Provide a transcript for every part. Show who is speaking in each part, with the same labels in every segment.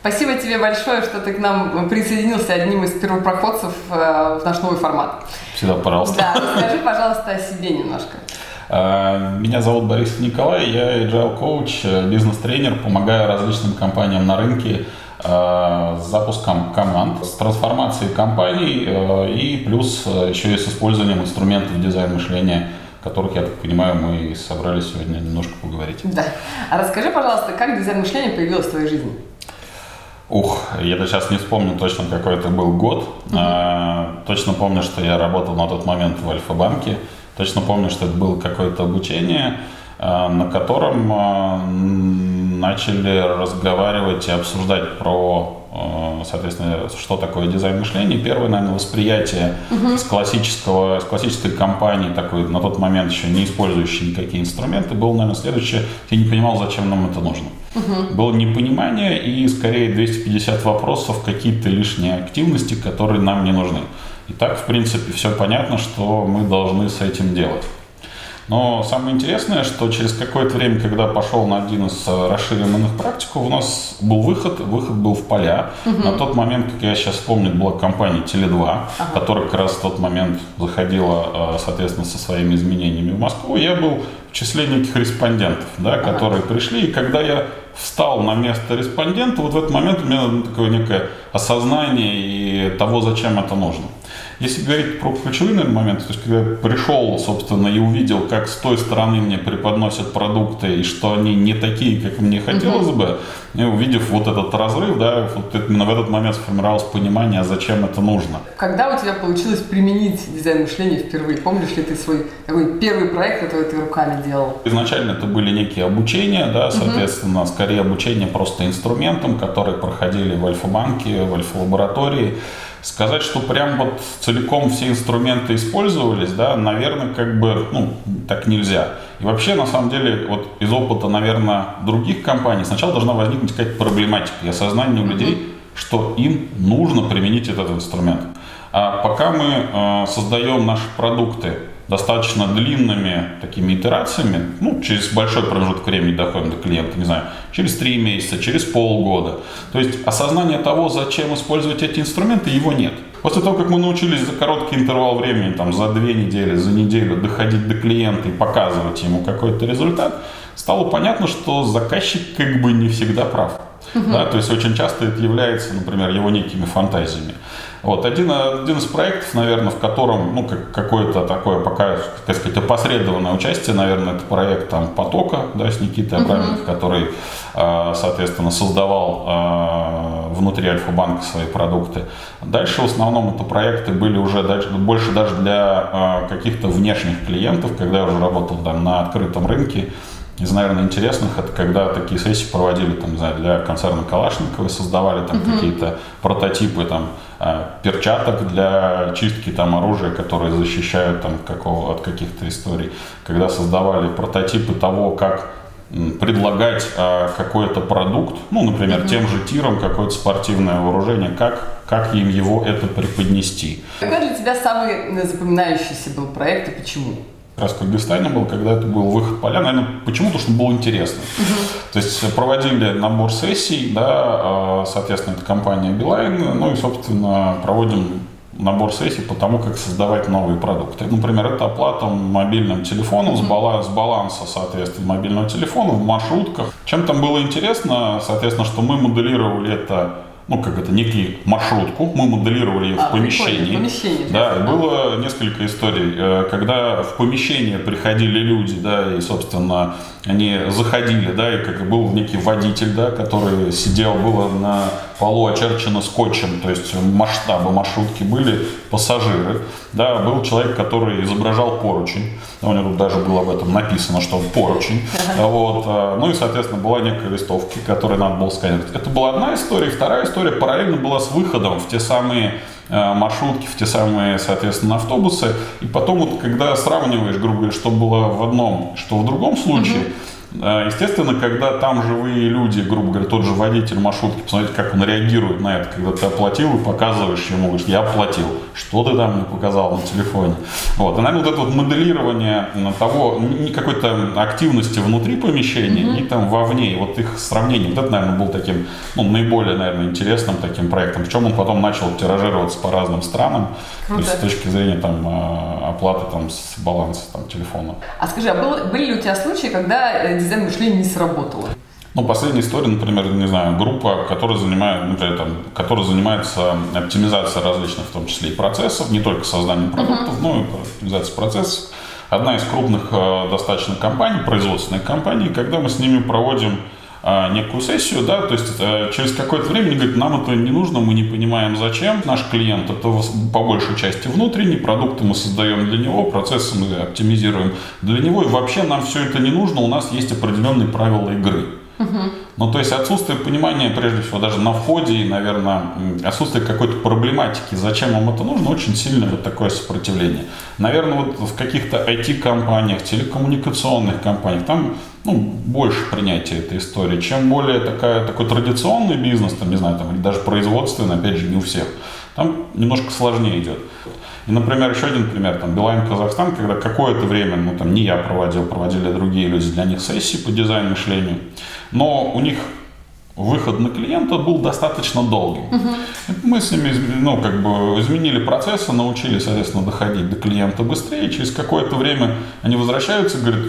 Speaker 1: Спасибо тебе большое, что ты к нам присоединился одним из первопроходцев в наш новый формат.
Speaker 2: Всегда пожалуйста.
Speaker 1: Да, расскажи, пожалуйста, о себе немножко.
Speaker 2: Меня зовут Борис Николай, я agile коуч, бизнес-тренер, помогаю различным компаниям на рынке с запуском команд, с трансформацией компаний и плюс еще и с использованием инструментов дизайн мышления, о которых, я так понимаю, мы собрались сегодня немножко поговорить.
Speaker 1: Да. А расскажи, пожалуйста, как дизайн мышления появилось в твоей жизни?
Speaker 2: Я сейчас не вспомню точно, какой это был год. Точно помню, что я работал на тот момент в Альфа-банке. Точно помню, что это было какое-то обучение, на котором начали разговаривать и обсуждать про, соответственно, что такое дизайн мышления. Первое, наверное, восприятие с классической компании, такой на тот момент еще не использующей никакие инструменты, было, наверное, следующее. Я не понимал, зачем нам это нужно. Было непонимание и, скорее, 250 вопросов, какие-то лишние активности, которые нам не нужны. И так, в принципе, все понятно, что мы должны с этим делать. Но самое интересное, что через какое-то время, когда пошел на один из расширенных практиков, у нас был выход был в поля. На тот момент, как я сейчас помню, была компания Теле2, которая как раз в тот момент заходила, соответственно, со своими изменениями в Москву. Я был в числе неких респондентов, да, которые пришли, и когда я встал на место респондента, вот в этот момент у меня такое некое осознание и того, зачем это нужно. Если говорить про ключевые, наверное, моменты, то есть когда я пришел, собственно, и увидел, как с той стороны мне преподносят продукты, и что они не такие, как мне хотелось бы, и увидев вот этот разрыв, да, вот именно в этот момент сформировалось понимание, зачем это нужно.
Speaker 1: Когда у тебя получилось применить дизайн мышления впервые? Помнишь ли ты свой такой первый проект, который ты руками делал?
Speaker 2: Изначально это были некие обучения, да, соответственно, скорее обучение просто инструментам, которые проходили в Альфа-банке, в Альфа-лаборатории. Сказать, что прям вот целиком все инструменты использовались, да, наверное, так нельзя. И вообще, на самом деле, вот из опыта, наверное, других компаний сначала должна возникнуть какая-то проблематика и осознание у людей, что им нужно применить этот инструмент. А пока мы создаем наши продукты достаточно длинными такими итерациями, через большой промежуток времени доходим до клиента, не знаю, через 3 месяца, через полгода. То есть осознание того, зачем использовать эти инструменты, его нет. После того, как мы научились за короткий интервал времени, там, за 2 недели, за неделю доходить до клиента и показывать ему какой-то результат, стало понятно, что заказчик не всегда прав. Да, то есть очень часто это является, например, его некими фантазиями. Вот, один из проектов, наверное, в котором какое-то такое пока, так сказать, опосредованное участие, наверное, это проект «Потока», да, с Никитой Абраменко, который, соответственно, создавал внутри Альфа-банка свои продукты. Дальше в основном это проекты были уже больше даже для каких-то внешних клиентов, когда я уже работал на открытом рынке. Из, наверное, интересных, это когда такие сессии проводили для концерна Калашникова, создавали какие-то прототипы перчаток для чистки оружия, которые защищают от каких-то историй. Когда создавали прототипы того, как предлагать какой-то продукт, например, тем же тирам какое-то спортивное вооружение, как им его это преподнести.
Speaker 1: Какой для тебя самый запоминающийся был проект и почему?
Speaker 2: Как раз в Кыргызстане был, когда это был выход в поля, наверное, почему-то, что было интересно. То есть проводили набор сессий, да, соответственно, это компания Билайн, и, собственно, проводим набор сессий по тому, как создавать новые продукты. Например, это оплата мобильным телефоном с баланса, соответственно, мобильного телефона в маршрутках. Чем там было интересно, соответственно, что мы моделировали это, некую маршрутку, мы моделировали ее в помещении. Да, и было несколько историй, когда в помещение приходили люди, да, и, собственно, они заходили, да, и был некий водитель, да, который сидел, было на полу очерчено скотчем, то есть масштабы маршрутки были, пассажиры, да, был человек, который изображал поручень, у него тут даже было об этом написано, что он поручень, вот, и, соответственно, была некая листовка, которую надо было сканировать. Это была одна история, вторая история параллельно была с выходом в те самые маршрутки, в те самые, соответственно, автобусы, и потом, когда сравниваешь, грубо говоря, что было в одном, что в другом случае, Естественно, когда там живые люди, грубо говоря, тот же водитель маршрутки, посмотрите, как он реагирует на это, когда ты оплатил и показываешь ему, говоришь, я оплатил, что ты там мне показал на телефоне. Вот. И, наверное, вот это вот моделирование того, не какой-то активности внутри помещения, и там вовне, и вот их сравнение, вот это, наверное, был таким, наиболее, наверное, интересным таким проектом. Причем он потом начал тиражироваться по разным странам, то есть с точки зрения там оплаты там с баланса там телефона.
Speaker 1: А скажи, а были ли у тебя случаи, когда дизайн мышления не сработало?
Speaker 2: Последняя история, например, не знаю, группа, которая занимается оптимизацией различных, в том числе и процессов, не только созданием продуктов, но и оптимизацией процессов. Одна из крупных достаточно компаний, производственных компаний, когда мы с ними проводим некую сессию, да, то есть через какое-то время они говорят, нам это не нужно, мы не понимаем зачем. Наш клиент это по большей части внутренний, продукты мы создаем для него, процессы мы оптимизируем для него, и вообще нам все это не нужно, у нас есть определенные правила игры. То есть отсутствие понимания, прежде всего, даже на входе, и, наверное, отсутствие какой-то проблематики, зачем вам это нужно, очень сильное вот такое сопротивление. Наверное, вот в каких-то IT-компаниях, телекоммуникационных компаниях, там больше принятия этой истории. Чем более такой традиционный бизнес, там, не знаю, там, или даже производственный, опять же, не у всех, там немножко сложнее идет. И, например, еще один пример, там, Билайн Казахстан, когда какое-то время, не я проводили другие люди, для них сессии по дизайну мышлению, но у них выход на клиента был достаточно долгим. Мы с ними изменили процессы, научились, соответственно, доходить до клиента быстрее. Через какое-то время они возвращаются, говорят,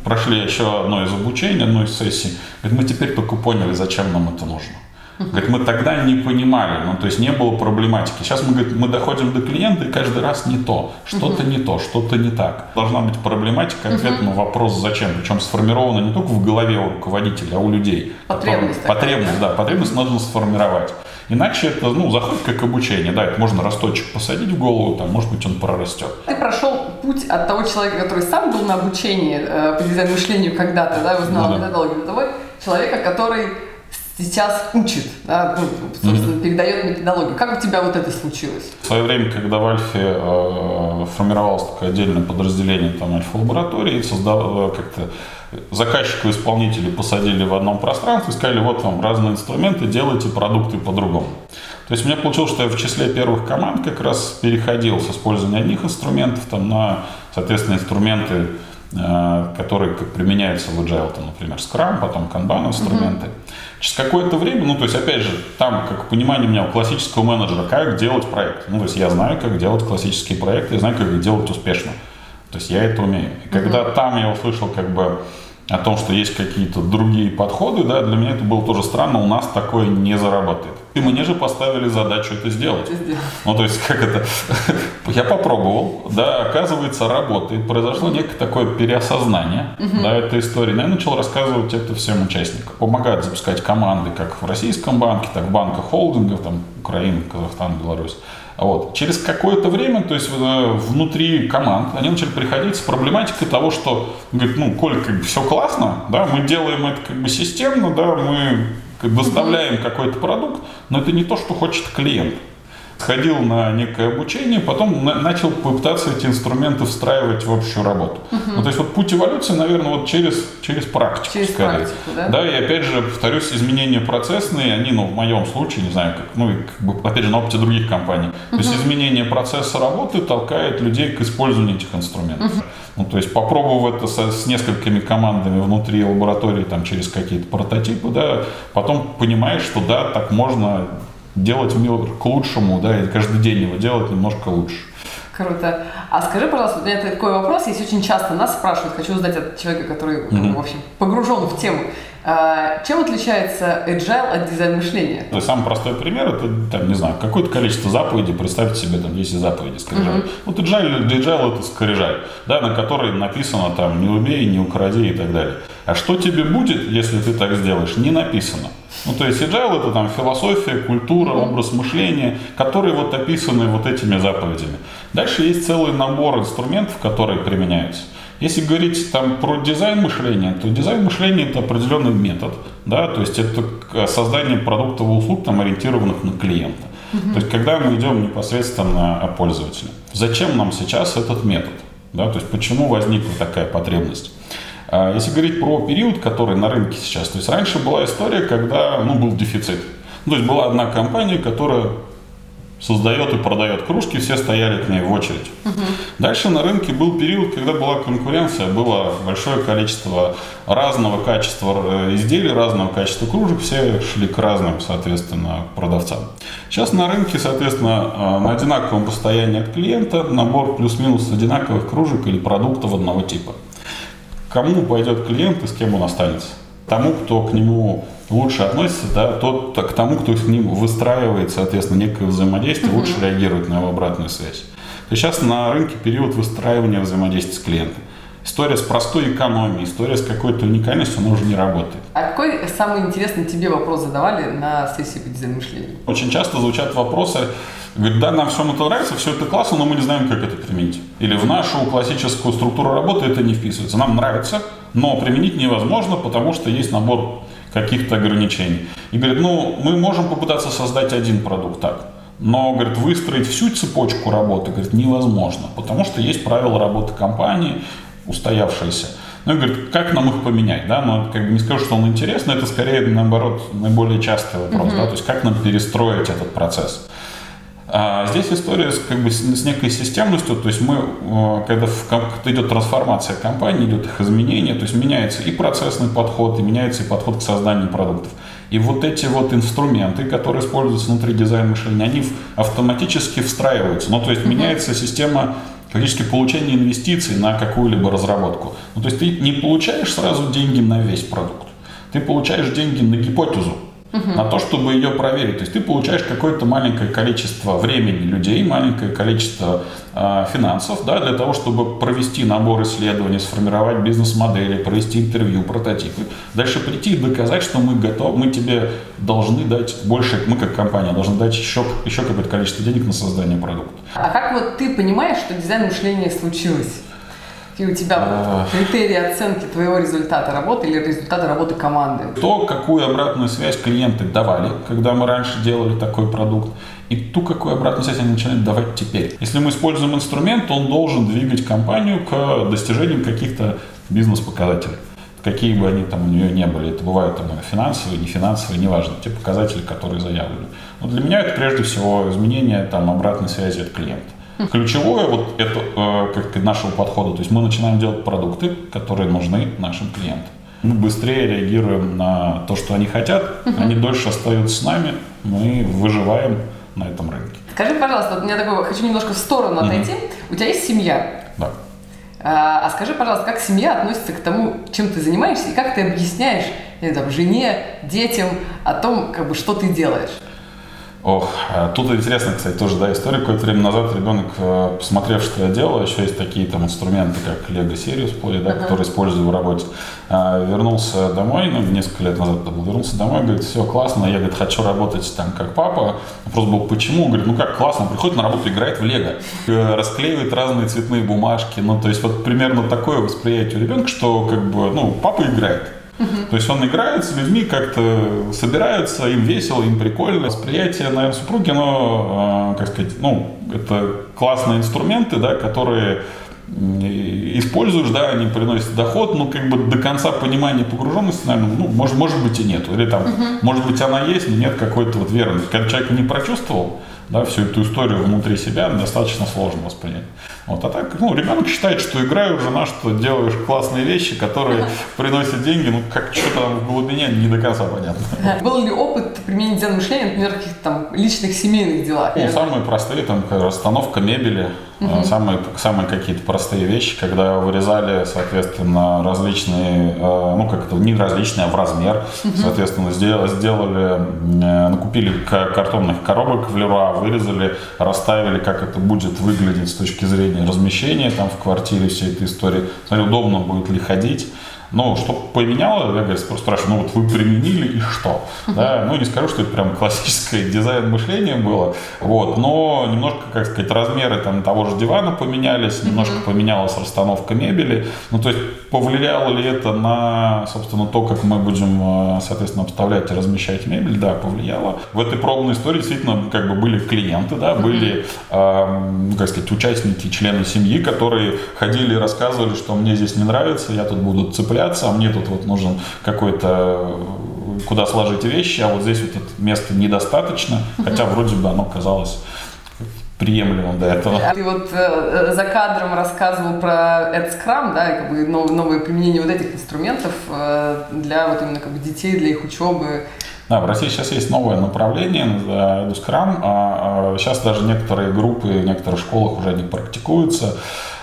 Speaker 2: прошли еще одно из обучений, одной из сессий. Говорят, мы теперь только поняли, зачем нам это нужно. Говорит, мы тогда не понимали, то есть не было проблематики. Сейчас мы доходим до клиента, и каждый раз не то, что-то не то, что-то не так. Должна быть проблематика, ответ на вопрос «зачем?», причем сформирована не только в голове у руководителя, а у людей. Потребность нужно сформировать. Иначе это заходит как обучение, да, это можно росточек посадить в голову, там, может быть, он прорастет.
Speaker 1: Ты прошел путь от того человека, который сам был на обучении по дизайну мышлению когда-то, да, узнал методологию, до того человека, который сейчас учит, да, собственно, передает методологию. Как у тебя вот это случилось?
Speaker 2: В свое время, когда в Альфе формировалось такое отдельное подразделение там Альфа-лаборатории, как-то заказчика и исполнителей посадили в одном пространстве и сказали, вот вам разные инструменты, делайте продукты по-другому. То есть у меня получилось, что я в числе первых команд как раз переходил с использования одних инструментов там, на, соответственно, инструменты, которые применяются в Agile, там, например, Scrum, потом Kanban инструменты. Через какое-то время, то есть, опять же, там, как понимание у меня у классического менеджера, как делать проект. То есть, я знаю, как делать классические проекты, я знаю, как их делать успешно. То есть, я это умею. И когда там я услышал, о том, что есть какие-то другие подходы, да, для меня это было тоже странно, у нас такое не заработает. И мне же поставили задачу это сделать. То есть, я попробовал, да, оказывается, работает. Произошло некое такое переосознание, да, этой истории. Я начал рассказывать это всем участникам. Помогать запускать команды как в российском банке, так и в банках холдингов, там, Украина, Казахстан, Беларусь. Через какое-то время, то есть внутри команд, они начали приходить с проблематикой того, что, говорит, Коль, все классно, да, мы делаем это системно, да, мы доставляем какой-то продукт, но это не то, что хочет клиент. Сходил на некое обучение, потом начал попытаться эти инструменты встраивать в общую работу. То есть путь эволюции, наверное, через практику.
Speaker 1: Через практику, да?
Speaker 2: Да, и опять же, повторюсь, изменения процессные, они, в моем случае, не знаю, опять же, на опыте других компаний. То есть изменение процесса работы толкает людей к использованию этих инструментов. То есть попробовав это с несколькими командами внутри лаборатории, там, через какие-то прототипы, да, потом понимаешь, что да, так можно делать мир к лучшему, да, и каждый день его делать немножко лучше.
Speaker 1: Круто. А скажи, пожалуйста, у меня такой вопрос, есть очень часто нас спрашивают, хочу узнать от человека, который, в общем, погружен в тему. Чем отличается agile от дизайн мышления?
Speaker 2: Самый простой пример, это, там, не знаю, какое-то количество заповедей, представьте себе, там, 10 заповедей скрижаль. Agile это скрижаль, да, на которой написано, там, не убей, не укради и так далее. А что тебе будет, если ты так сделаешь, не написано. То есть agile это там философия, культура, образ мышления, которые описаны этими заповедями. Дальше есть целый набор инструментов, которые применяются. Если говорить там про дизайн мышления, то дизайн мышления это определенный метод, да, то есть это создание продуктов и услуг, там, ориентированных на клиента. То есть когда мы идем непосредственно о пользователе. Зачем нам сейчас этот метод? Да, то есть почему возникла такая потребность? Если говорить про период, который на рынке сейчас, то есть раньше была история, когда был дефицит. То есть была одна компания, которая создает и продает кружки, все стояли к ней в очередь. Дальше на рынке был период, когда была конкуренция, было большое количество разного качества изделий, разного качества кружек, все шли к разным, соответственно, продавцам. Сейчас на рынке, соответственно, на одинаковом расстоянии от клиента набор плюс-минус одинаковых кружек или продуктов одного типа. Кому пойдет клиент и с кем он останется? Тому, кто к нему лучше относится, да, к тому, кто с ним выстраивает, соответственно, некое взаимодействие, лучше реагирует на его обратную связь. То есть сейчас на рынке период выстраивания взаимодействия с клиентом. История с простой экономией, история с какой-то уникальностью, она уже не работает.
Speaker 1: А какой самый интересный тебе вопрос задавали на сессии по дизайну мышления?
Speaker 2: Очень часто звучат вопросы, говорят, да, нам всем это нравится, все это классно, но мы не знаем, как это применить. Или в нашу классическую структуру работы это не вписывается. Нам нравится, но применить невозможно, потому что есть набор каких-то ограничений. И говорит, мы можем попытаться создать один продукт так, но, говорит, выстроить всю цепочку работы, говорит, невозможно, потому что есть правила работы компании, устоявшиеся. Ну, и говорит, как нам их поменять, да, не скажу, что он интересный, это скорее, наоборот, наиболее частый вопрос, да, то есть как нам перестроить этот процесс. Здесь история с некой системностью, то есть когда идет трансформация компании, идет их изменение, то есть меняется и процессный подход, и меняется и подход к созданию продуктов. И вот эти вот инструменты, которые используются внутри дизайна мышления, они автоматически встраиваются, то есть меняется система фактически получения инвестиций на какую-либо разработку. То есть ты не получаешь сразу деньги на весь продукт, ты получаешь деньги на гипотезу, на то, чтобы ее проверить. То есть ты получаешь какое-то маленькое количество времени людей, маленькое количество финансов, да, для того, чтобы провести набор исследований, сформировать бизнес-модели, провести интервью, прототипы. Дальше прийти и доказать, что мы готовы, мы тебе должны дать больше, мы как компания должны дать еще какое-то количество денег на создание продукта.
Speaker 1: А как вот ты понимаешь, что дизайн мышления случилось? И у тебя критерии оценки твоего результата работы или результата работы команды?
Speaker 2: То, какую обратную связь клиенты давали, когда мы раньше делали такой продукт, и ту, какую обратную связь они начинают давать теперь. Если мы используем инструмент, он должен двигать компанию к достижению каких-то бизнес-показателей. Какие бы они там у нее не были. Это бывают финансовые, нефинансовые, неважно, те показатели, которые заявлены. Но для меня это прежде всего изменение обратной связи от клиента. Ключевое это нашего подхода, то есть мы начинаем делать продукты, которые нужны нашим клиентам. Мы быстрее реагируем на то, что они хотят, они дольше остаются с нами, мы выживаем на этом рынке.
Speaker 1: Скажи, пожалуйста, у меня хочу немножко в сторону отойти. У тебя есть семья?
Speaker 2: Да.
Speaker 1: А скажи, пожалуйста, как семья относится к тому, чем ты занимаешься, и как ты объясняешь жене, детям о том, что ты делаешь?
Speaker 2: Тут интересно, кстати, тоже, история. Какое-то время назад ребенок, посмотрев, что я делаю, еще есть такие инструменты, как Lego Serious Play, которые использую в работе, вернулся домой, несколько лет назад это был, вернулся домой, говорит, все классно, я, хочу работать как папа. Вопрос был, почему? Говорит, как классно, приходит на работу, играет в Lego, расклеивает разные цветные бумажки, то есть примерно такое восприятие у ребенка, что папа играет. То есть он играет с людьми, как-то собираются, им весело, им прикольно. Восприятие, наверное, супруги, это классные инструменты, которые используешь, они приносят доход, но до конца понимания погруженности, наверное, может быть и нет. Или может быть она есть, но нет какой-то веры. Когда человек не прочувствовал, всю эту историю внутри себя, достаточно сложно воспринять. А так, ребенок считает, что играю, жена, что делаешь классные вещи, которые приносят деньги, что-то в глубине не до конца понятно.
Speaker 1: Был ли опыт применения дизайна мышления, например, в каких-то личных семейных делах?
Speaker 2: Самые простые, расстановка мебели, самые какие-то простые вещи, когда вырезали, соответственно, различные, не различные, а в размер, соответственно, накупили картонных коробок в Леруа, вырезали, расставили, как это будет выглядеть с точки зрения размещения в квартире всей этой истории. Смотри, удобно будет ли ходить. Что поменяло, я спрашиваю, вы применили и что? Не скажу, что это прям классическое дизайн мышления было, но немножко, размеры того же дивана поменялись, немножко поменялась расстановка мебели. То есть повлияло ли это на, собственно, то, как мы будем, соответственно, обставлять и размещать мебель? Да, повлияло. В этой пробной истории действительно были клиенты, были, участники, члены семьи, которые ходили и рассказывали, что мне здесь не нравится, я тут буду цеплять. выселяться, а мне тут вот нужен какой-то, куда сложить вещи, а вот здесь вот это место недостаточно, хотя вроде бы оно казалось приемлемым до этого.
Speaker 1: Ты вот за кадром рассказывал про AdScrum, да, и как бы новое применение вот этих инструментов для вот именно как бы детей, для их учебы.
Speaker 2: Да, в России сейчас есть новое направление, Scrum, а сейчас даже некоторые группы в некоторых школах уже не практикуются.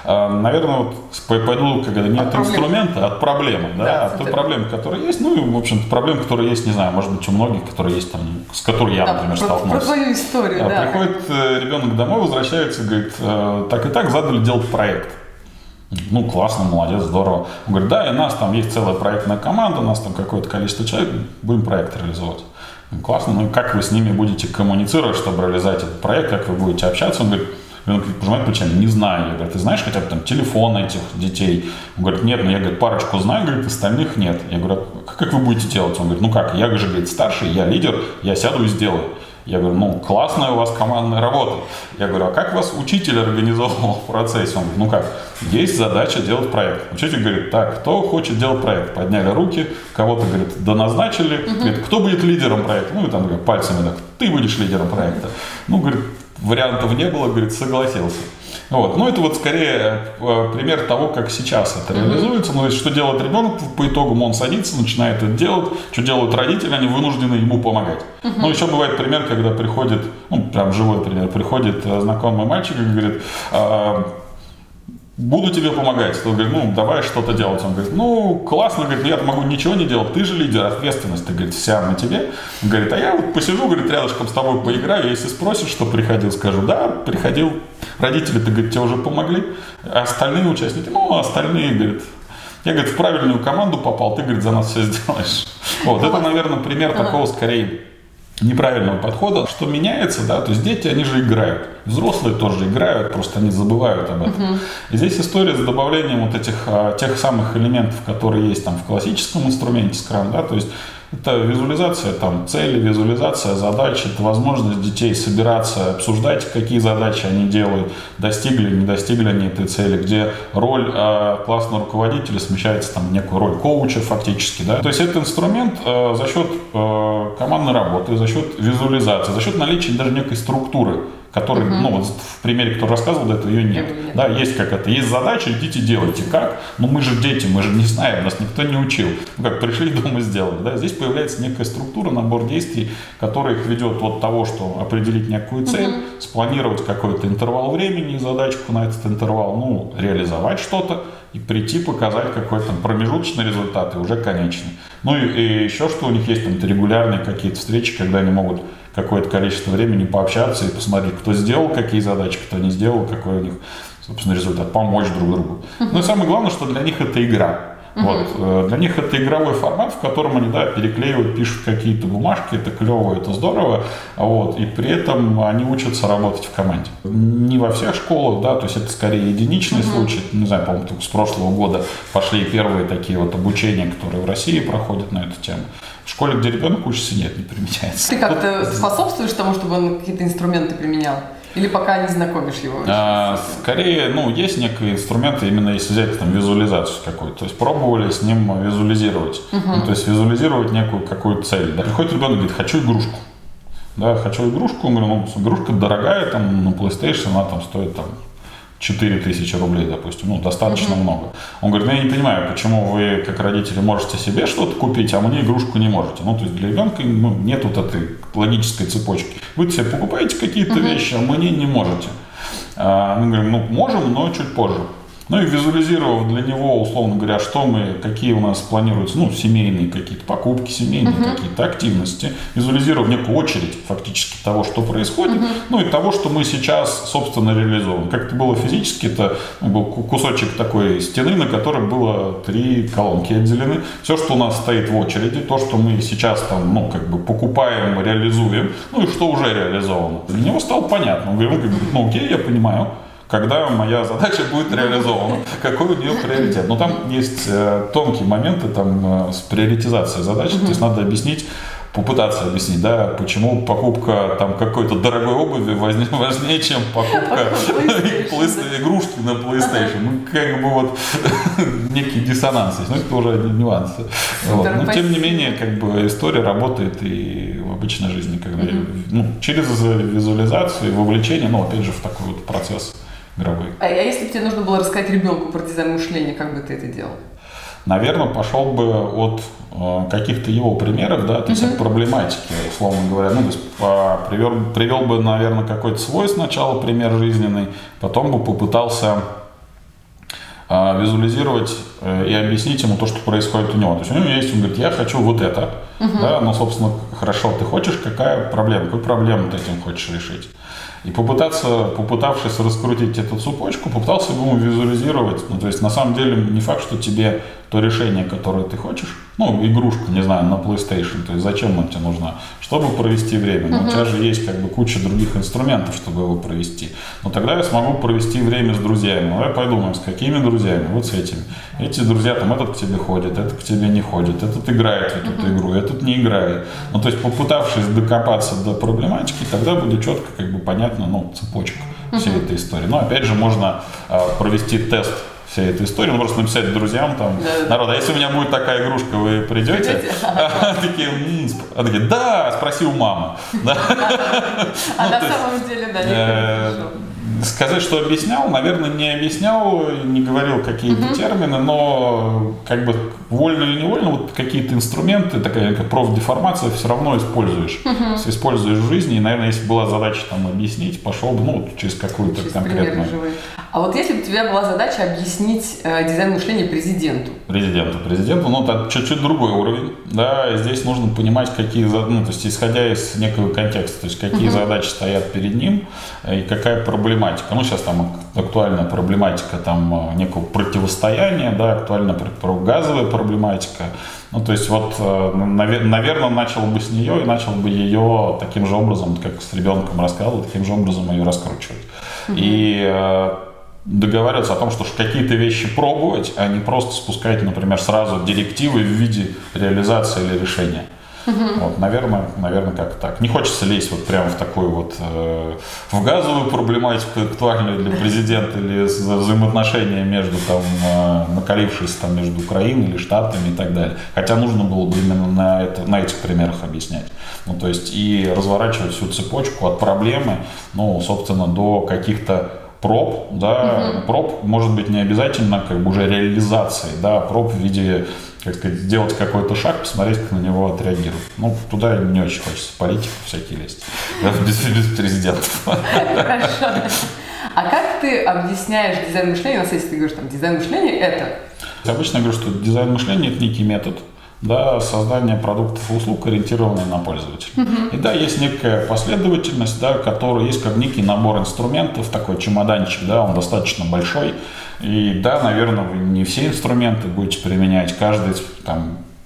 Speaker 2: Наверное, вот пойду, когда нет инструмента, от проблемы, да, от той проблемы, которая есть, ну и, в общем-то, проблем, которые есть, не знаю, может быть, у многих, которые есть там, с которой я, например, столкнулся.
Speaker 1: Про твою историю, да.
Speaker 2: Приходит ребенок домой, возвращается и говорит, так и так задали делать проект. Ну, классно, молодец, здорово. Он говорит, да, и у нас там есть целая проектная команда, у нас там какое-то количество человек, будем проект реализовать. Классно, ну и как вы с ними будете коммуницировать, чтобы реализовать этот проект, как вы будете общаться? Он говорит, пожимает плечами, не знаю. Я говорю, ты знаешь хотя бы там телефон этих детей? Он говорит, нет, ну я, говорит, парочку знаю, говорит, остальных нет. Я говорю, как вы будете делать? Он говорит, ну как, я же, говорит, старший, я лидер, я сяду и сделаю. Я говорю, ну, классная у вас командная работа. Я говорю, а как вас учитель организовал в процессе? Он говорит, ну как, есть задача делать проект. Учитель говорит, так, кто хочет делать проект? Подняли руки, кого-то, говорит, доназначили. Говорит, кто будет лидером проекта? Ну, и там, говорит, пальцами так, ты будешь лидером проекта. Ну, говорит, вариантов не было, говорит, согласился. Вот. Ну, это вот скорее пример того, как сейчас это реализуется. Ну, то есть, что делает ребенок, по итогу он садится, начинает это делать. Что делают родители, они вынуждены ему помогать. Ну, еще бывает пример, когда приходит, ну, прям живой пример, приходит знакомый мальчик и говорит, буду тебе помогать. Он говорит, ну, давай что-то делать. Он говорит, ну, классно, говорит, я могу ничего не делать, ты же лидер, ответственность, говорит, вся на тебе. Он говорит, а я вот посижу, говорит, рядышком с тобой поиграю, если спросишь, что приходил, скажу, да, приходил. Родители-то, говорит, тебе уже помогли, а остальные участники, ну, остальные, говорит, я, говорит, в правильную команду попал, ты, говорит, за нас все сделаешь. Вот, это, наверное, пример такого, скорее, неправильного подхода. Что меняется, да, то есть дети, они же играют, взрослые тоже играют, просто они забывают об этом. И здесь история с добавлением вот этих, тех самых элементов, которые есть там в классическом инструменте Scrum, да, то есть это визуализация там, цели, визуализация задач, это возможность детей собираться, обсуждать, какие задачи они делают, достигли, не достигли они этой цели, где роль классного руководителя смещается там, в некую роль коуча фактически. Да? То есть это инструмент за счет командной работы, за счет визуализации, за счет наличия даже некой структуры, который, ну вот в примере, кто рассказывал, до этого ее нет. Да, есть как это, есть задача, идите делайте. Как? Ну мы же дети, мы же не знаем, нас никто не учил. Ну как, пришли дома сделали. Да? Здесь появляется некая структура, набор действий, который их ведет от того, что определить некую цель, спланировать какой-то интервал времени и задачку на этот интервал, ну, реализовать что-то и прийти показать какой-то промежуточный результат и уже конечный. Ну и еще что у них есть, там, это регулярные какие-то встречи, когда они могут какое-то количество времени пообщаться и посмотреть, кто сделал какие задачи, кто не сделал, какой у них, собственно, результат, помочь друг другу. Ну и самое главное, что для них это игра. Вот. Для них это игровой формат, в котором они, да, переклеивают, пишут какие-то бумажки, это клево, это здорово, вот, и при этом они учатся работать в команде. Не во всех школах, да, то есть это скорее единичный случай, не знаю, по-моему, только с прошлого года пошли первые такие вот обучения, которые в России проходят на эту тему. В школе, где ребенок учится, нет, не применяется.
Speaker 1: Ты как-то способствуешь тому, чтобы он какие-то инструменты применял? Или пока не знакомишь его?
Speaker 2: Скорее, ну, есть некие инструменты, именно если взять там визуализацию какую-то. То есть пробовали с ним визуализировать. Ну, то есть визуализировать некую какую-то цель. Да. Приходит ребенок и говорит, хочу игрушку. Да, хочу игрушку. Он говорит, ну, игрушка дорогая, там, на PlayStation, она там стоит там 4000 рублей, допустим, ну, достаточно много. Он говорит, ну, я не понимаю, почему вы, как родители, можете себе что-то купить, а мне игрушку не можете. Ну, то есть для ребенка, ну, нет вот этой логической цепочки. Вы себе покупаете какие-то вещи, а мне не можете. Мы говорим, ну, можем, но чуть позже. Ну и визуализировав для него, условно говоря, что мы, какие у нас планируются, ну, семейные какие-то покупки, семейные какие-то активности, визуализировав некую очередь фактически того, что происходит, ну и того, что мы сейчас, собственно, реализовываем. Как это было физически, это был кусочек такой стены, на которой было 3 колонки отделены. Все, что у нас стоит в очереди, то, что мы сейчас там, ну, как бы покупаем, реализуем, ну и что уже реализовано. Для него стало понятно. Он говорит, ну, окей, я понимаю, когда моя задача будет реализована, какой у нее приоритет. Но там есть тонкие моменты там, с приоритизацией задач, то есть надо объяснить попытаться объяснить, да, почему покупка там какой-то дорогой обуви важнее, чем покупка игрушки на PlayStation. Ну, как бы вот некий диссонанс есть, но это уже нюансы. Вот. Но тем не менее, как бы история работает и в обычной жизни, когда через визуализацию и вовлечение, опять же, в такой вот процесс игровой.
Speaker 1: А если бы тебе нужно было рассказать ребенку про дизайн мышления, как бы ты это делал?
Speaker 2: Наверное, пошел бы от каких-то его примеров, да, то есть от проблематики, условно говоря. Ну, то есть привел бы, наверное, какой-то свой сначала пример жизненный, потом бы попытался визуализировать и объяснить ему то, что происходит у него. То есть у него есть, он говорит, я хочу вот это, да, но, собственно, хорошо, ты хочешь, какая проблема, какую проблему ты этим хочешь решить? И попытавшись раскрутить эту цепочку, попытался ему визуализировать. Ну, то есть, на самом деле, не факт, что тебе то решение, которое ты хочешь, игрушку, не знаю, на PlayStation, то есть, зачем она тебе нужна? Чтобы провести время. Но у тебя же есть как бы куча других инструментов, чтобы его провести. Но тогда я смогу провести время с друзьями. Давай подумаем, с какими друзьями? Вот с этими. Эти друзья, там, этот к тебе ходит, этот к тебе не ходит, этот играет в эту игру, этот не играет. Ну, то есть, попытавшись докопаться до проблематики, тогда будет четко, как бы, понятно, цепочка всей этой истории. Но, опять же, можно провести тест всей этой истории, просто написать друзьям, народ, а если у меня будет такая игрушка, вы придете? Такие, да, спроси у мамы.
Speaker 1: А на самом деле, да,
Speaker 2: сказать, что объяснял, наверное, не объяснял, не говорил какие-то термины, но как бы вольно или невольно вот какие-то инструменты, такая как профдеформация, все равно используешь. Используешь в жизни, и, наверное, если была задача там объяснить, пошел бы, через какую-то конкретную.
Speaker 1: А вот если бы у тебя была задача объяснить дизайн мышления президенту?
Speaker 2: Президенту, это чуть-чуть другой уровень, да, и здесь нужно понимать, какие, то есть исходя из некого контекста, то есть какие задачи стоят перед ним и какая проблематика. Сейчас там актуальная проблематика там некого противостояния, да, актуальная газовая проблематика. То есть наверное, начал бы с нее и начал бы ее таким же образом, как с ребенком рассказывал, таким же образом ее раскручивать. И договариваться о том, что какие-то вещи пробовать, а не просто спускать, например, сразу директивы в виде реализации или решения. Наверное, как так. Не хочется лезть прямо в такую в газовую проблематику, актуальную для президента, или взаимоотношения между накалившись между Украиной или Штатами и так далее. Хотя нужно было бы именно на этих примерах объяснять. То есть и разворачивать всю цепочку от проблемы, собственно, до каких-то проб, да, проб может быть не обязательно как бы уже реализации, да, проб в виде, как сказать, сделать какой-то шаг, посмотреть, как на него отреагируют. Туда не очень хочется политиков всякие лезть, без президентов.
Speaker 1: Хорошо. А как ты объясняешь дизайн мышления, если ты говоришь, дизайн мышления это?
Speaker 2: Обычно я говорю, что дизайн мышления это некий метод, да, создание продуктов и услуг, ориентированные на пользователя. И да, есть некая последовательность, да, которая есть как некий набор инструментов, такой чемоданчик, да, он достаточно большой. И да, наверное, вы не все инструменты будете применять, каждый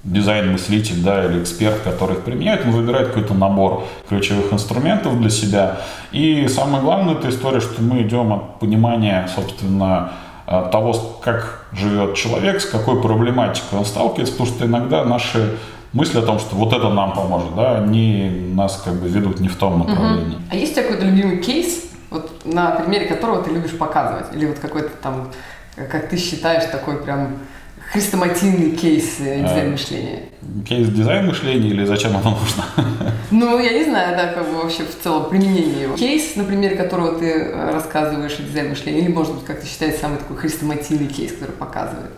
Speaker 2: дизайн-мыслитель, да, или эксперт, который их применяет, он выбирает какой-то набор ключевых инструментов для себя. И самое главное, это история, что мы идем от понимания, собственно, того, как живет человек, с какой проблематикой он сталкивается, потому что иногда наши мысли о том, что вот это нам поможет, да, они нас как бы ведут не в том направлении.
Speaker 1: А есть у тебя какой-то любимый кейс, на примере которого ты любишь показывать? Или какой-то как ты считаешь, такой прям хрестоматийный кейс дизайн мышления?
Speaker 2: Кейс дизайн мышления или зачем оно нужно?
Speaker 1: Я не знаю, да, как бы вообще в целом применение его. Кейс, на примере которого ты рассказываешь о дизайн мышления, или, может быть, как ты считаешь, самый такой хрестоматийный кейс, который показывает?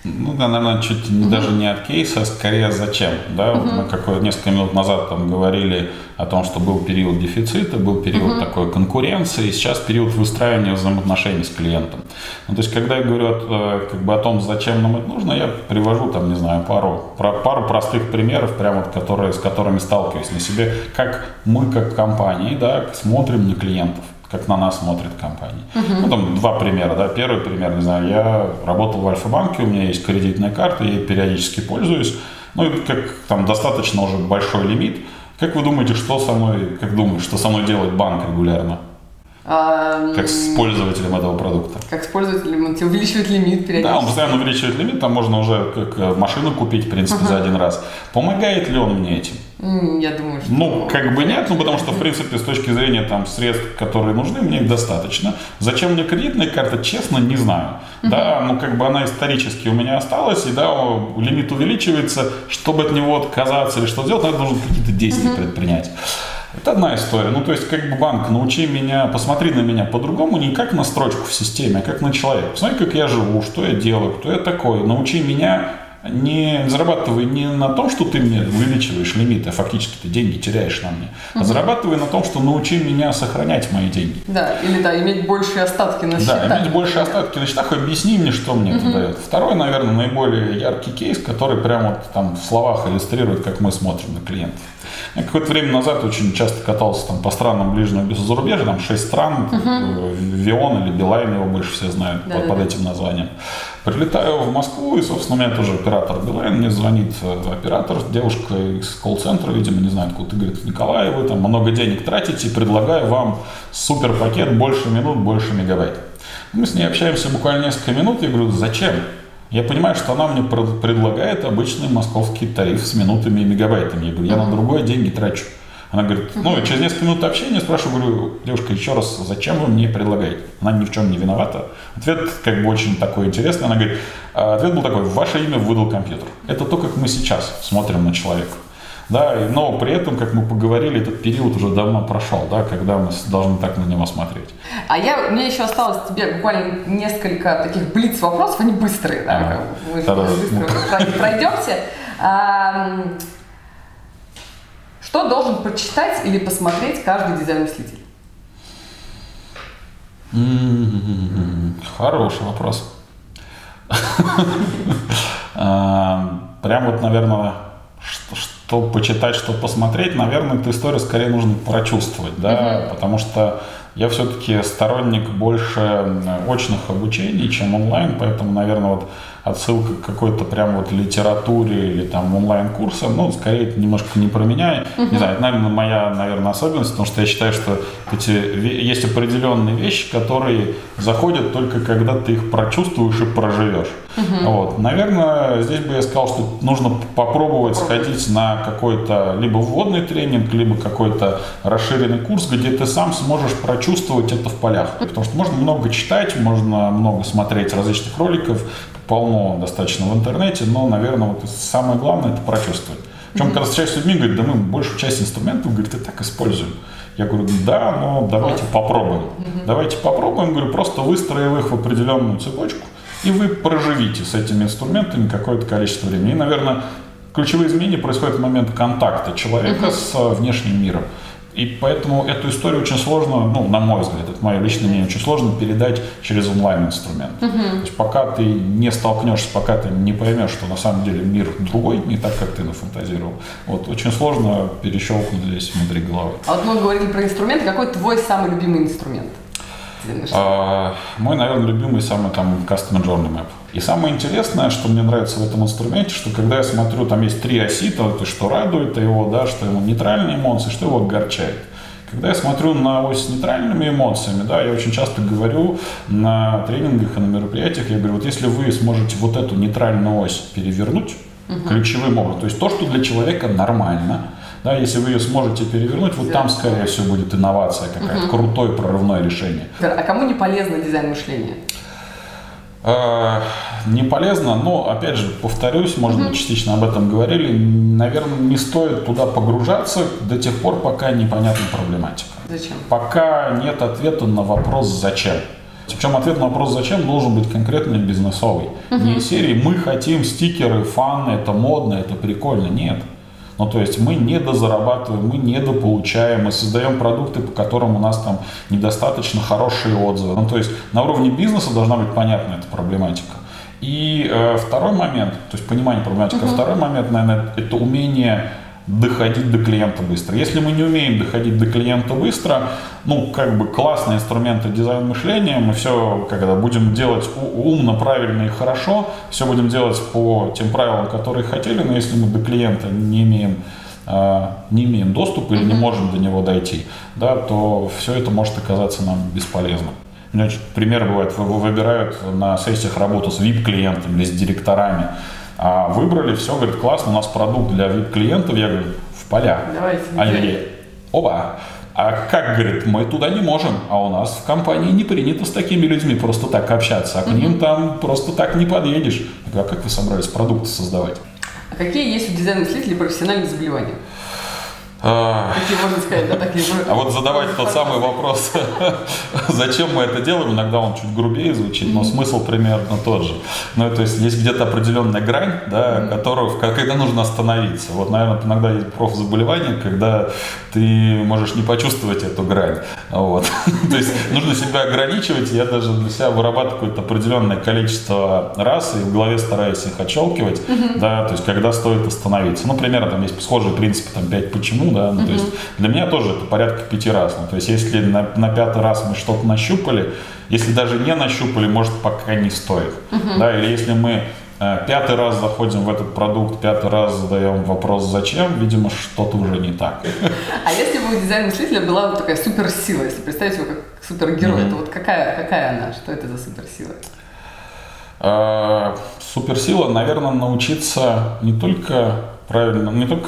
Speaker 2: Наверное, чуть даже не от кейса, а скорее зачем. Да? Мы несколько минут назад говорили о том, что был период дефицита, был период такой конкуренции, и сейчас период выстраивания взаимоотношений с клиентом. То есть, когда я говорю о том, зачем нам это нужно, я привожу пару простых примеров, с которыми сталкиваюсь на себе, как мы, как компании, да, смотрим на клиентов, как на нас смотрят компании. Два примера. Да. Первый пример, я работал в Альфа-банке, у меня есть кредитная карта, я ей периодически пользуюсь. Достаточно уже большой лимит. Как вы думаете, что со мной делает банк регулярно? Как с пользователем этого продукта.
Speaker 1: Как с пользователем, он тебе увеличивает лимит периодически.
Speaker 2: Да, он постоянно увеличивает лимит, там можно уже как машину купить, в принципе, за один раз. Помогает ли он мне этим?
Speaker 1: Я думаю, что...
Speaker 2: Ну, как бы нет, потому что, в принципе, с точки зрения там средств, которые нужны, мне их достаточно. Зачем мне кредитная карта, честно, не знаю. Да, ну, как бы она исторически у меня осталась, и да, лимит увеличивается, чтобы от него отказаться или что делать, надо нужно какие-то действия предпринять. Это одна история. Ну, то есть, как бы банк, научи меня, посмотри на меня по-другому, не как на строчку в системе, а как на человека. Посмотри, как я живу, что я делаю, кто я такой. Научи меня, не зарабатывай не на том, что ты мне увеличиваешь лимиты, а фактически ты деньги теряешь на мне, а зарабатывай на том, что научи меня сохранять мои деньги.
Speaker 1: Да, или да, иметь большие остатки на счетах.
Speaker 2: Да, иметь большие остатки на счетах, объясни мне, что мне это дает. Второй, наверное, наиболее яркий кейс, который прямо вот там в словах иллюстрирует, как мы смотрим на клиентов. Я какое-то время назад очень часто катался там по странам ближнего зарубежья, там 6 стран, Вион или Билайн, его больше все знают под этим названием. Прилетаю в Москву, и, собственно, у меня тоже оператор Билайн, мне звонит оператор, девушка из колл-центра, видимо, не знаю, откуда, говорит: Николай, вы там много денег тратите, предлагаю вам супер пакет, больше минут, больше мегабайт. Мы с ней общаемся буквально несколько минут, я говорю: зачем? Я понимаю, что она мне предлагает обычный московский тариф с минутами и мегабайтами. Я говорю: я на другое деньги трачу. Она говорит, ну, через несколько минут общения спрашиваю, говорю: девушка, еще раз, зачем вы мне предлагаете? Она ни в чем не виновата. Ответ как бы очень такой интересный. Она говорит, ответ был такой: в ваше имя выдал компьютер. Это то, как мы сейчас смотрим на человека. Да, но при этом, как мы поговорили, этот период уже давно прошел, да, когда мы должны так на него смотреть.
Speaker 1: У меня еще осталось тебе буквально несколько таких блиц-вопросов, они быстрые, да, мы быстро пройдемся. Что должен прочитать или посмотреть каждый дизайн-мыслитель?
Speaker 2: Хороший вопрос. Прям вот, наверное, что почитать, что посмотреть, наверное, эту историю скорее нужно прочувствовать, да, потому что я все-таки сторонник больше очных обучений, чем онлайн, поэтому, наверное, вот отсылка к какой-то прям вот литературе или там онлайн-курсам, ну, скорее это немножко не про меня, не знаю, это, наверное, моя, особенность, потому что я считаю, что есть определенные вещи, которые заходят только когда ты их прочувствуешь и проживешь. Вот. Наверное, здесь бы я сказал, что нужно попробовать сходить на какой-то либо вводный тренинг, либо какой-то расширенный курс, где ты сам сможешь прочувствовать это в полях. Потому что можно много читать, можно много смотреть различных роликов, полно достаточно в интернете, но, наверное, вот самое главное — это прочувствовать. Причем, когда встречаюсь с людьми, говорят: да мы большую часть инструментов, говорит, и так используем. Я говорю: да, но давайте попробуем. Давайте попробуем, говорю, просто выстроив их в определенную цепочку, и вы проживите с этими инструментами какое-то количество времени. И, наверное, ключевые изменения происходят в момент контакта человека с внешним миром. И поэтому эту историю очень сложно, ну, на мой взгляд, это мое личное мнение, очень сложно передать через онлайн-инструмент. То есть пока ты не столкнешься, пока ты не поймешь, что на самом деле мир другой, не так, как ты нафантазировал, вот, очень сложно перещелкнуть здесь внутри головы.
Speaker 1: А вот мы говорили про инструменты. Какой твой самый любимый инструмент?
Speaker 2: Мой, наверное, любимый самый там Customer Journey Map. И самое интересное, что мне нравится в этом инструменте, что когда я смотрю, там есть 3 оси, то что радует его, да, что ему нейтральные эмоции, что его огорчает. Когда я смотрю на ось с нейтральными эмоциями, да, я очень часто говорю на тренингах и на мероприятиях, я говорю: вот если вы сможете вот эту нейтральную ось перевернуть ключевым образом, то есть то, что для человека нормально, да, если вы ее сможете перевернуть, вот там, скорее всего, будет инновация какая-то, крутое прорывное решение.
Speaker 1: А кому не полезно дизайн мышления?
Speaker 2: Не полезно, но, опять же, повторюсь, может быть, частично об этом говорили, наверное, не стоит туда погружаться до тех пор, пока непонятна проблематика.
Speaker 1: Зачем?
Speaker 2: Пока нет ответа на вопрос «зачем?». Причем ответ на вопрос «зачем» должен быть конкретно бизнесовый. Не из серии «мы хотим стикеры, фан, это модно, это прикольно». Нет. Ну, то есть мы недозарабатываем, мы недополучаем, мы создаем продукты, по которым у нас там недостаточно хорошие отзывы. Ну, то есть на уровне бизнеса должна быть понятна эта проблематика. И второй момент, то есть понимание проблематики, второй момент, наверное, это умение доходить до клиента быстро. Если мы не умеем доходить до клиента быстро, ну, как бы классные инструменты дизайн мышления, мы все, когда будем делать умно, правильно и хорошо, все будем делать по тем правилам, которые хотели, но если мы до клиента не имеем не имеем доступа или не можем до него дойти, да, то все это может оказаться нам бесполезным. Пример бывает, выбирают на сессиях работу с VIP-клиентами или с директорами, а выбрали, все, говорит, классно, у нас продукт для VIP-клиентов, я говорю, в поля. Они такие, оба. А как, говорит, мы туда не можем, а у нас в компании не принято с такими людьми просто так общаться, а к ним там просто так не подъедешь. Я говорю, а как вы собрались продукты создавать?
Speaker 1: А какие есть у дизайн-мыслителей профессиональные заболевания? Какие, можно сказать, да, такие...
Speaker 2: А вот задавать тот самый вопрос, зачем мы это делаем, иногда он чуть грубее звучит, но смысл примерно тот же. Ну, то есть есть где-то определенная грань, да, когда нужно остановиться. Вот, наверное, иногда есть профзаболевание, когда ты можешь не почувствовать эту грань. Вот. То есть нужно себя ограничивать. Я даже для себя вырабатываю какое-то определенное количество раз и в голове стараюсь их отщелкивать, да, то есть когда стоит остановиться. Ну, примерно там есть схожие принципы, там 5 почему, да, ну, то есть для меня тоже это порядка 5 раз. Ну, то есть если на 5-й раз мы что-то нащупали, если даже не нащупали, может, пока не стоит. Да, или если мы 5-й раз заходим в этот продукт, 5-й раз задаем вопрос «зачем?», видимо, что-то уже не так.
Speaker 1: А если бы у дизайн-мыслителя была вот такая суперсила, если представить его как супергерой, то вот какая она? Что это за суперсила?
Speaker 2: Суперсила, наверное, научиться не только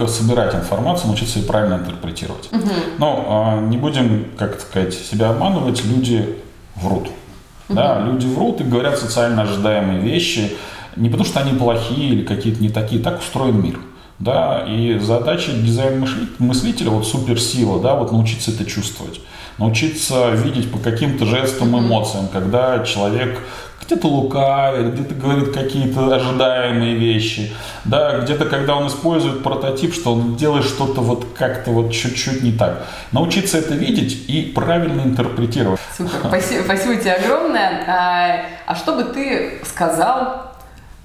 Speaker 2: собирать информацию, научиться ее правильно интерпретировать. Но не будем, как сказать, себя обманывать, люди врут. Да, люди врут и говорят социально ожидаемые вещи, не потому что они плохие или какие-то не такие, так устроен мир. Да, и задача дизайн-мыслителя, вот суперсила, да, вот научиться это чувствовать. Научиться видеть по каким-то жестам, эмоциям, когда человек где-то лукавит, где-то говорит какие-то ожидаемые вещи, да, где-то когда он использует прототип, что он делает что-то вот как-то вот чуть-чуть не так. Научиться это видеть и правильно интерпретировать.
Speaker 1: Супер, спасибо тебе огромное. А что бы ты сказал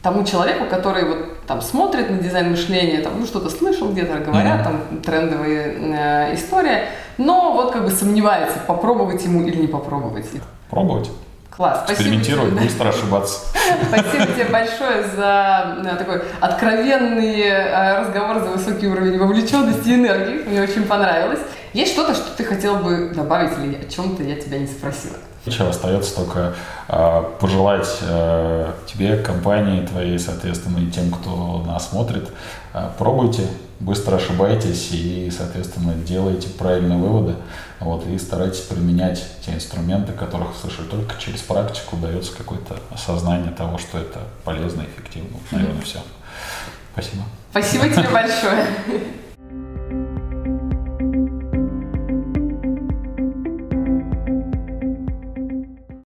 Speaker 1: тому человеку, который вот там смотрит на дизайн мышления, там, ну, что-то слышал, где-то говорят, там трендовые истории, но вот как бы сомневается, попробовать ему или не попробовать.
Speaker 2: Пробовать.
Speaker 1: Класс,
Speaker 2: экспериментировать, быстро ошибаться.
Speaker 1: Спасибо тебе большое за такой откровенный разговор, за высокий уровень вовлеченности и энергии. Мне очень понравилось. Есть что-то, что ты хотел бы добавить или о чем-то я тебя не спросила?
Speaker 2: Ничего, остается только пожелать тебе, компании твоей, соответственно, и тем, кто нас смотрит, пробуйте, быстро ошибайтесь и, соответственно, делайте правильные выводы, вот, и старайтесь применять те инструменты, которых, слышу, только через практику дается какое-то осознание того, что это полезно и эффективно. Наверное, все. Спасибо.
Speaker 1: Спасибо тебе большое.